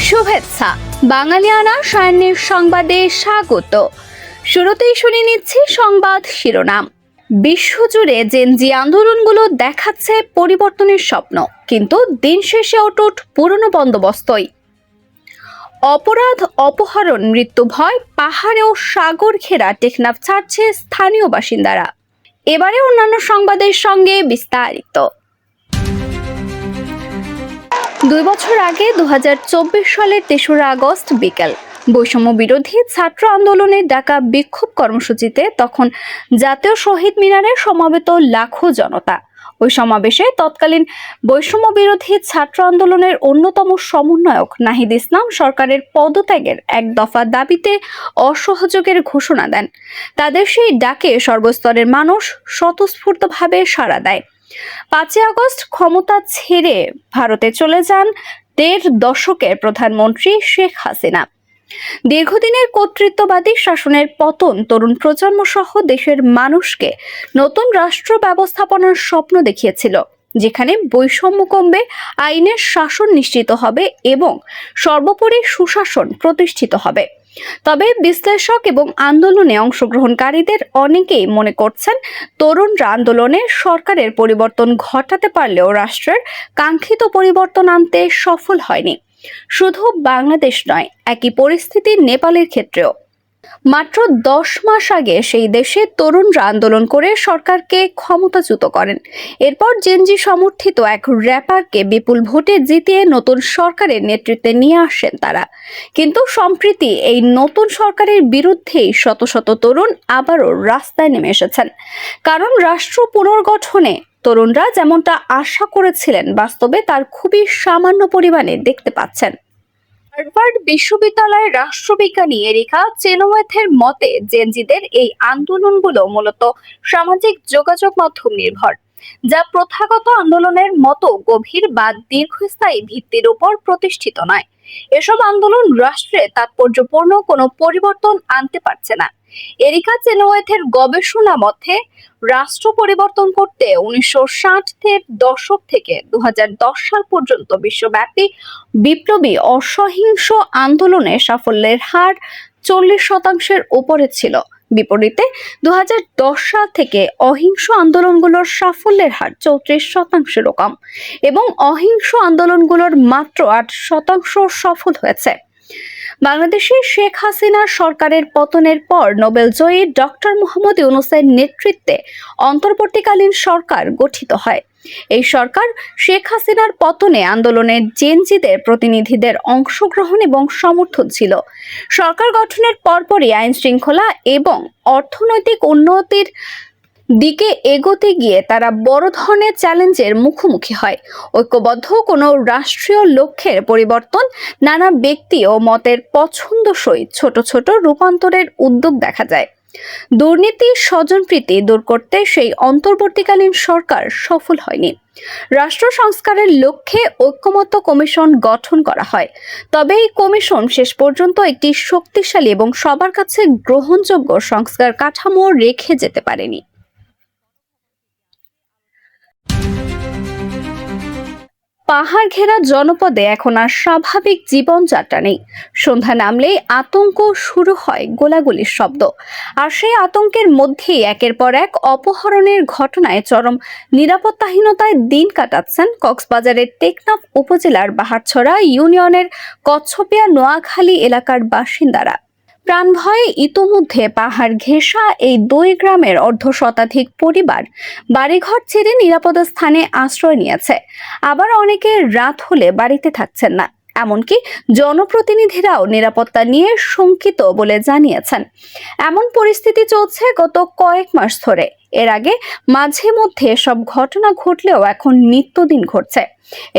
শুভেচ্ছা বাঙালিয়ানা সায়নের সংবাদে স্বাগত। শুরুতেই শুনে নিচ্ছি সংবাদ শিরোনাম। বিশ্বজুড়ে জেনজি আন্দোলনগুলো দেখাচ্ছে পরিবর্তনের স্বপ্ন, কিন্তু দিন শেষে অটুট পুরনো বন্দোবস্তই। অপরাধ, অপহরণ, মৃত্যু ভয়, পাহাড়ে ও সাগর ঘেরা টেকনাফ ছাড়ছে স্থানীয় বাসিন্দারা। এবারে অন্যান্য সংবাদের সঙ্গে বিস্তারিত। 2 বছর আগে 2024 সালের 3রা আগস্ট বিকেল বৈষম্য বিরোধী ছাত্র আন্দোলনের ডাকা বিক্ষোভ কর্মসূচিতে তখন জাতীয় শহীদ মিনারে সমবেত লাখো জনতা। ওই সমাবেশে তৎকালীন বৈষম্য বিরোধী ছাত্র আন্দোলনের অন্যতম সমন্বয়ক নাহিদ ইসলাম সরকারের পদত্যাগের এক দফা দাবিতে অসহযোগের ঘোষণা দেন। তাদের সেই ডাকে সর্বস্তরের মানুষ স্বতঃস্ফূর্তভাবে সাড়া দেয়। 5 আগস্ট ক্ষমতা ছেড়ে ভারতে চলে যান 1.5 দশকের প্রধানমন্ত্রী শেখ হাসিনা। দীর্ঘদিনের কর্তৃত্ববাদী শাসনের পতন তরুণ প্রজন্ম সহ দেশের মানুষকে নতুন রাষ্ট্র ব্যবস্থাপনার স্বপ্ন দেখিয়েছিল, যেখানে বৈষম্য কমবে, আইনের শাসন নিশ্চিত হবে এবং সর্বোপরি সুশাসন প্রতিষ্ঠিত হবে। তবে বিশ্লেষক এবং আন্দোলনে অংশগ্রহণকারীদের অনেকেই মনে করছেন, তরুণরা আন্দোলনে সরকারের পরিবর্তন ঘটাতে পারলেও রাষ্ট্রের কাঙ্ক্ষিত পরিবর্তন আনতে সফল হয়নি। শুধু বাংলাদেশ নয়, একই পরিস্থিতি নেপালের ক্ষেত্রেও। মাত্র 10 মাস আগে সেই দেশে তরুণরা আন্দোলন করে সরকারকে ক্ষমতাচ্যুত করেন। এরপর জেনজি সমর্থিত এক র্যাপারকে বিপুল ভোটে জিতিয়ে নতুন সরকারের নেতৃত্বে নিয়ে আসেন তারা। কিন্তু সম্প্রতি এই নতুন সরকারের বিরুদ্ধেই শত শত তরুণ আবারও রাস্তায় নেমে এসেছেন। কারণ রাষ্ট্র পুনর্গঠনে তরুণরা যেমনটা আশা করেছিলেন, বাস্তবে তার খুবই সামান্য পরিমাণে দেখতে পাচ্ছেন। হার্ভার্ড বিশ্ববিদ্যালয়ের রাষ্ট্রবিজ্ঞানী এরিকা চেনোয়েথের মতে, জেনজিদের এই আন্দোলনগুলো মূলত সামাজিক যোগাযোগ মাধ্যম নির্ভর, যা প্রথাগত আন্দোলনের মতো গভীর বা দীর্ঘস্থায়ী ভিত্তির উপর প্রতিষ্ঠিত নয়। এসব আন্দোলন রাষ্ট্রে তাৎপর্যপূর্ণ কোনো পরিবর্তন আনতে পারছে না। এরিকা চেনোয়েথের গবেষণা মতে, রাষ্ট্র পরিবর্তন করতে 1960-এর দশক থেকে 2010 সাল পর্যন্ত বিশ্বব্যাপী বিপ্লবী অসহিংস আন্দোলনে সাফল্যের হার 40% উপরে ছিল। বিপরীতে 2010 সাল থেকে অহিংস আন্দোলনগুলোর সাফল্যের হার 34% কম এবং অহিংস আন্দোলনগুলোর মাত্র 8% সফল হয়েছে। বাংলাদেশে শেখ হাসিনার সরকারের পতনের পর নোবেলজয়ী ডক্টর মোহাম্মদ ইউনূসের নেতৃত্বে অন্তর্বর্তীকালীন সরকার গঠিত হয়। এই সরকার শেখ হাসিনার পতনে আন্দোলনের জেনজিদের প্রতিনিধিদের অংশগ্রহণ এবং সমর্থন ছিল। সরকার গঠনের পরপরই আইন শৃঙ্খলা এবং অর্থনৈতিক উন্নতির দিকে এগোতে গিয়ে তারা বড় ধরনের চ্যালেঞ্জের মুখোমুখি হয়। ঐক্যবদ্ধ কোনো রাষ্ট্রীয় লক্ষ্যের পরিবর্তন, নানা ব্যক্তি ও মতের পছন্দসই ছোট ছোট রূপান্তরের উদ্যোগ দেখা যায়। দুর্নীতি, স্বজনপ্রীতি দূর করতে সেই অন্তর্বর্তীকালীন সরকার সফল হয়নি। রাষ্ট্র সংস্কারের লক্ষ্যে ঐক্যমত্য কমিশন গঠন করা হয়, তবে এই কমিশন শেষ পর্যন্ত একটি শক্তিশালী এবং সবার কাছে গ্রহণযোগ্য সংস্কার কাঠামো রেখে যেতে পারেনি। পাহাড় ঘেরা জনপদে এখন আর স্বাভাবিক জীবনযাত্রা নেই। সন্ধ্যা নামলেই আতঙ্ক শুরু হয়, গোলাগুলির শব্দ। আর সেই আতঙ্কের মধ্যেই একের পর এক অপহরণের ঘটনায় চরম নিরাপত্তাহীনতায় দিন কাটাচ্ছেন কক্সবাজারের টেকনাফ উপজেলার বাহারছড়া ইউনিয়নের কচ্ছপিয়া নোয়াখালী এলাকার বাসিন্দারা। প্রাণভয়ে ইতোমধ্যে পাহাড় ঘেঁষা এই 2 গ্রামের অর্ধশতাধিক পরিবার বাড়িঘর ছেড়ে নিরাপদ স্থানে আশ্রয় নিয়েছে। আবার অনেকে রাত হলে বাড়িতে থাকছেন না, এমনকি জনপ্রতিনিধিরাও নিরাপত্তা নিয়ে শঙ্কিত বলে জানিয়েছেন। এমন পরিস্থিতি চলছে গত কয়েক মাস ধরে। এর আগে মাঝে মধ্যে সব ঘটনা ঘটলেও এখন নিত্যদিন ঘটছে।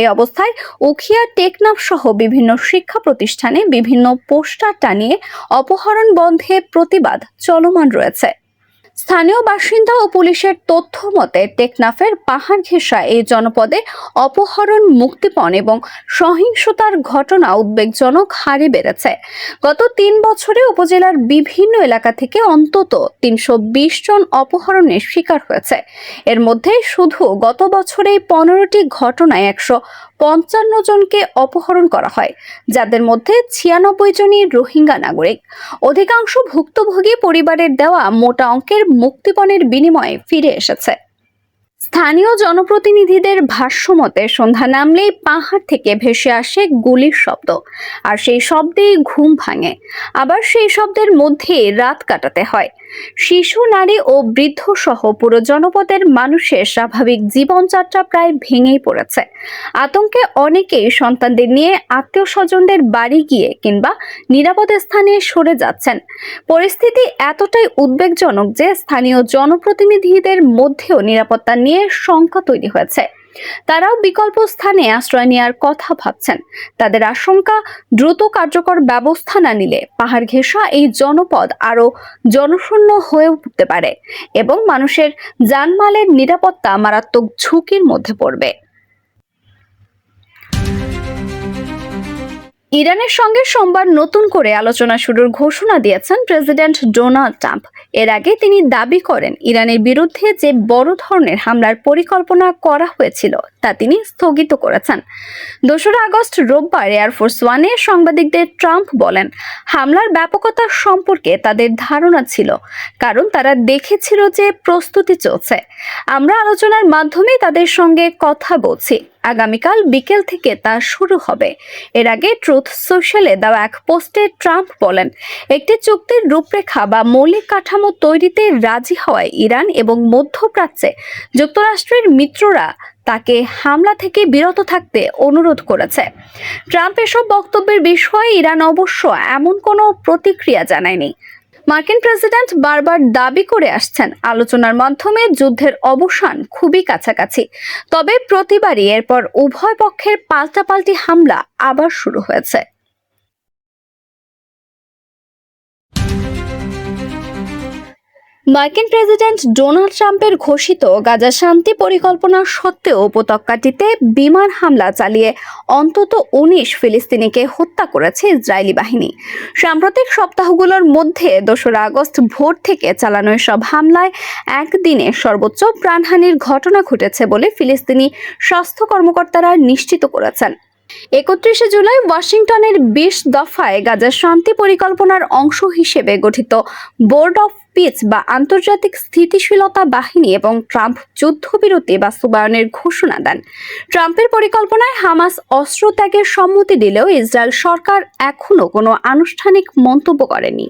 এই অবস্থায় উখিয়া, টেকনাফ সহ বিভিন্ন শিক্ষা প্রতিষ্ঠানে বিভিন্ন পোস্টার টানিয়ে অপহরণ বন্ধে প্রতিবাদ চলমান রয়েছে। স্থানীয় বাসিন্দা ও পুলিশের তথ্য মতে টেকনাফের পাহাড় ঘেঁষা এই জনপদে অপহরণ, মুক্তিপণ এবং সহিংসতার ঘটনা উদ্বেগজনক হারে বেড়েছে। গত 3 বছরে উপজেলার বিভিন্ন এলাকা থেকে অন্তত 320 জন অপহরণের শিকার হয়েছে। এর মধ্যে শুধু গত বছরেই 15টি ঘটনায় 155 জনকে অপহরণ করা হয়, যাদের মধ্যে 96 জনই রোহিঙ্গা নাগরিক। অধিকাংশ ভুক্তভোগী পরিবারের দেওয়া মোটা অঙ্কের মুক্তিপণের বিনিময়ে ফিরে এসেছে। স্থানীয় জনপ্রতিনিধিদের ভাষ্যমতে সন্ধ্যা নামলেই পাহাড় থেকে ভেসে আসে গুলির শব্দ, আর সেই শব্দেই ঘুম ভাঙে। আবার সেই শব্দের মধ্যে রাত কাটাতে হয়। শিশু, নারী ও বৃদ্ধ সহ পুরো জনপদের মানুষের স্বাভাবিক জীবনযাত্রা প্রায় ভেঙেই পড়েছে। আতঙ্কে অনেকেই সন্তানদের নিয়ে আত্মীয় স্বজনদের বাড়ি গিয়ে কিংবা নিরাপদ স্থানে সরে যাচ্ছেন। পরিস্থিতি এতটাই উদ্বেগজনক যে স্থানীয় জনপ্রতিনিধিদের মধ্যেও নিরাপত্তা নিয়ে শঙ্কা তৈরি হয়েছে। তারাও বিকল্প স্থানে আশ্রয় নেওয়ার কথা ভাবছেন। তাদের আশঙ্কা, দ্রুত কার্যকর ব্যবস্থা না নিলে পাহাড় ঘেঁষা এই জনপদ আরো জনশূন্য হয়ে উঠতে পারে এবং মানুষের জানমালের নিরাপত্তা মারাত্মক ঝুঁকির মধ্যে পড়বে। ইরানের সঙ্গে সোমবার নতুন করে আলোচনা শুরুর ঘোষণা দিয়েছেন প্রেসিডেন্ট ডোনাল্ড ট্রাম্প। এর আগে তিনি দাবি করেন ইরানের বিরুদ্ধে যে বড় ধরনের হামলার পরিকল্পনা করা হয়েছিল তা তিনি স্থগিত করেছেন। 2 আগস্ট রোববার এয়ারফোর্স ওয়ানে সাংবাদিকদের ট্রাম্প বলেন, হামলার ব্যাপকতা সম্পর্কে তাদের ধারণা ছিল, কারণ তারা দেখেছিল যে প্রস্তুতি চলছে। আমরা আলোচনার মাধ্যমে তাদের সঙ্গে কথা বলছি। আগামীকাল বিকেল থেকে তা শুরু হবে। এর আগে ট্রুথ সোশ্যালে দেওয়া এক পোস্টে ট্রাম্প বলেন, একটি চুক্তির রূপরেখা বা মৌলিক কাঠামো তৈরিতে রাজি হওয়ায় ইরান এবং মধ্যপ্রাচ্যে যুক্তরাষ্ট্রের মিত্ররা তাকে হামলা থেকে বিরত থাকতে অনুরোধ করেছে। ট্রাম্প এসব বক্তব্যের বিষয়ে ইরান অবশ্য এমন কোনো প্রতিক্রিয়া জানায়নি। মার্কিন প্রেসিডেন্ট বারবার দাবি করে আসছেন আলোচনার মাধ্যমে যুদ্ধের অবসান খুবই কাছাকাছি। তবে প্রতিবারই এরপর উভয় পক্ষের পাল্টাপাল্টি হামলা আবার শুরু হয়েছে। মার্কিন প্রেসিডেন্ট ডোনাল্ড ট্রাম্পের ঘোষিত গাজা শান্তি পরিকল্পনা সত্ত্বেও উপত্যকাটিতে বিমান হামলা চালিয়ে অন্তত 19 ফিলিস্তিনিকে হত্যা করেছে ইসরায়েলি বাহিনী। সাম্প্রতিক সপ্তাহগুলোর মধ্যে 2 আগস্ট ভোর থেকে চালানো এসব হামলায় একদিনে সর্বোচ্চ প্রাণহানির ঘটনা ঘটেছে বলে ফিলিস্তিনি স্বাস্থ্য কর্মকর্তারা নিশ্চিত করেছেন। 31 জুলাই ওয়াশিংটনের 20 দফায় গাজা শান্তি পরিকল্পনার অংশ হিসেবে গঠিত বোর্ড অফ পিস বা আন্তর্জাতিক স্থিতিশীলতা বাহিনী এবং ট্রাম্প যুদ্ধবিরতি বাস্তবায়নের ঘোষণা দেন। ট্রাম্পের পরিকল্পনায় হামাস অস্ত্র ত্যাগের সম্মতি দিলেও ইসরায়েল সরকার এখনো কোনো আনুষ্ঠানিক মন্তব্য করেনি।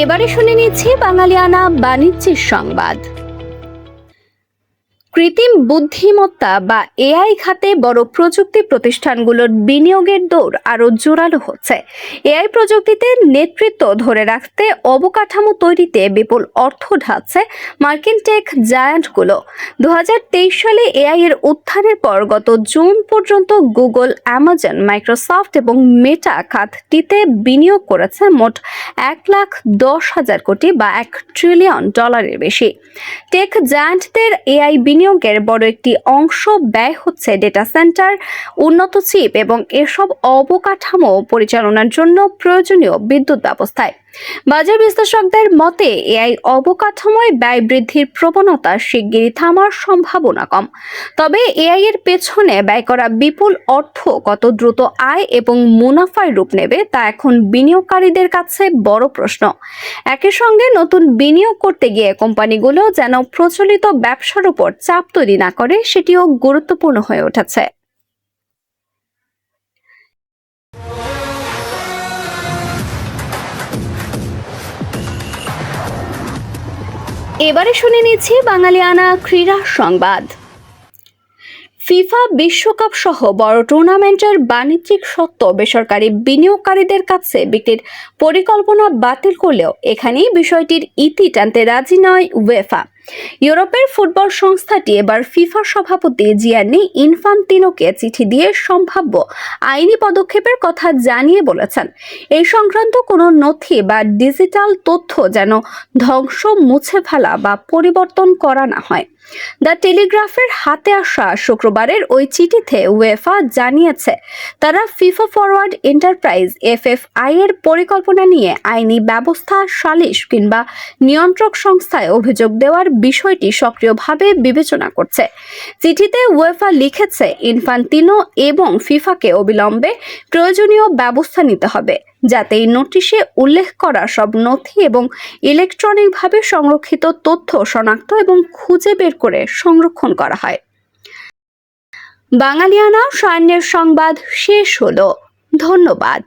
এবারে শুনে নিচ্ছি বাঙালিয়ানা বাণিজ্যের সংবাদ। কৃত্রিম বুদ্ধিমত্তা বা এআই খাতে বড় প্রযুক্তি প্রতিষ্ঠানগুলোর বিনিয়োগের দৌড় আরও জোরালো হচ্ছে। এআই প্রযুক্তিতে নেতৃত্ব ধরে রাখতে অবকাঠামো তৈরিতে বিপুল অর্থ ঢালছে মার্কিন টেক জায়ান্টগুলো। 2023 সালে এআই এর উত্থানের পর গত জুন পর্যন্ত গুগল, অ্যামাজন, মাইক্রোসফট এবং মেটা খাতটিতে বিনিয়োগ করেছে মোট 1,10,000 কোটি বা $1 ট্রিলিয়ন বেশি। টেক জায়ান্টদের এআই বিনিয়োগের বড় একটি অংশ ব্যয় হচ্ছে ডেটা সেন্টার, উন্নত চিপ এবং এসব অবকাঠামো পরিচালনার জন্য প্রয়োজনীয় বিদ্যুৎ ব্যবস্থায়। বাজার বিশ্লেষকদের মতে এআই অবকাঠামোয় ব্যয় বৃদ্ধির প্রবণতা শিগগিরই থামার সম্ভাবনা কম। তবে এআই এর পেছনে ব্যয় করা বিপুল অর্থ কত দ্রুত আয় এবং মুনাফায় রূপ নেবে তা এখন বিনিয়োগকারীদের কাছে বড় প্রশ্ন। একই সঙ্গে নতুন বিনিয়োগ করতে গিয়ে কোম্পানিগুলো যেন প্রচলিত ব্যবসার উপর চাপ তৈরি না করে সেটিও গুরুত্বপূর্ণ হয়ে উঠেছে। এবারে শুনে নিচ্ছি বাঙালিয়ানা ক্রীড়া সংবাদ। ফিফা বিশ্বকাপ সহ বড় টুর্নামেন্টের বাণিজ্যিক স্বত্ব বেসরকারি বিনিয়োগকারীদের কাছে বিক্রির পরিকল্পনা বাতিল করলেও এখানেই বিষয়টির ইতি টানতে রাজি নয় উয়েফা। ইউরোপের ফুটবল সংস্থাটি এবার ফিফা সভাপতি জিয়ান্নি ইনফান্তিনোকে চিঠি দিয়ে সম্ভাব্য আইনি পদক্ষেপের কথা জানিয়ে বলেছেন, এই সংক্রান্ত কোনো নথি বা ডিজিটাল তথ্য যেন ধ্বংস, মুছে ফেলা বা পরিবর্তন করা না হয়। দ্য টেলিগ্রাফের হাতে আসা শুক্রবারের ওই চিঠিতে উয়েফা জানিয়েছে, তারা ফিফা ফরওয়ার্ড এন্টারপ্রাইজ এফএফআই এর পরিকল্পনা নিয়ে আইনি ব্যবস্থা, সালিশ কিংবা নিয়ন্ত্রক সংস্থায় অভিযোগ দেওয়ার বিষয়টি সক্রিয়ভাবে বিবেচনা করছে। চিঠিতে উয়েফা লিখেছে, ইনফান্তিনো এবং ফিফাকে অবিলম্বে প্রয়োজনীয় ব্যবস্থা নিতে হবে, যাতে এই নোটিশে উল্লেখ করা সব নথি এবং ইলেকট্রনিকভাবে সংরক্ষিত তথ্য শনাক্ত এবং খুঁজে বের করে সংরক্ষণ করা হয়। বাঙালিয়ানা সায়নের সংবাদ শেষ হলো। ধন্যবাদ।